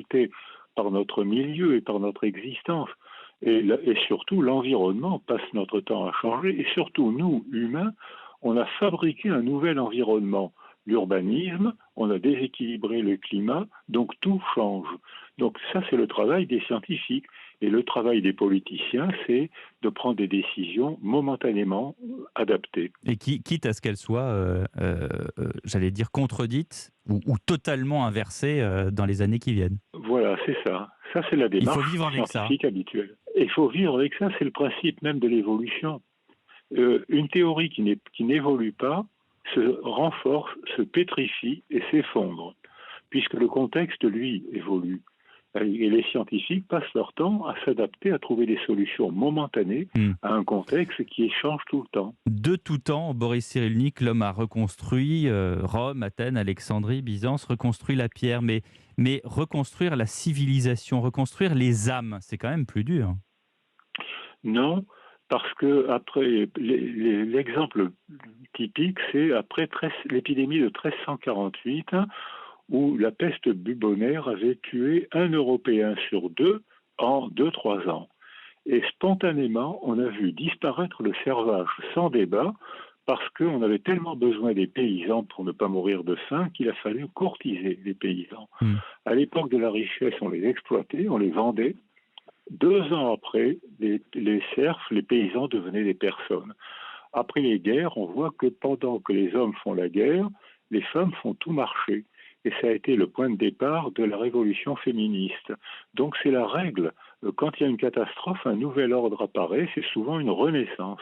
affectés par notre milieu et par notre existence. Et surtout, l'environnement passe notre temps à changer. Et surtout, nous, humains, on a fabriqué un nouvel environnement. L'urbanisme, on a déséquilibré le climat, donc tout change. Donc ça, c'est le travail des scientifiques. Et le travail des politiciens, c'est de prendre des décisions momentanément adaptées. Et quitte à ce qu'elle soit, j'allais dire, contredite ou totalement inversée dans les années qui viennent. Voilà, c'est ça. Ça, c'est la Il faut démarche vivre avec ça. scientifique habituelle. Et il faut vivre avec ça, c'est le principe même de l'évolution. Une théorie qui n'évolue pas se renforce, se pétrifie et s'effondre, puisque le contexte, lui, évolue. Et les scientifiques passent leur temps à s'adapter, à trouver des solutions momentanées Hmm. à un contexte qui change tout le temps. De tout temps, Boris Cyrulnik, l'homme a reconstruit Rome, Athènes, Alexandrie, Byzance, reconstruit la pierre, mais reconstruire la civilisation, reconstruire les âmes, c'est quand même plus dur. Non, parce que après l'exemple typique, c'est après l'épidémie de 1348, où la peste bubonnaire avait tué un Européen sur deux en 2-3 ans. Et spontanément, on a vu disparaître le servage sans débat, parce qu'on avait tellement besoin des paysans pour ne pas mourir de faim qu'il a fallu courtiser les paysans. Hmm. À l'époque de la richesse, on les exploitait, on les vendait. 2 ans après, les serfs, les paysans devenaient des personnes. Après les guerres, on voit que pendant que les hommes font la guerre, les femmes font tout marcher. Et ça a été le point de départ de la révolution féministe. Donc c'est la règle. Quand il y a une catastrophe, un nouvel ordre apparaît, c'est souvent une renaissance.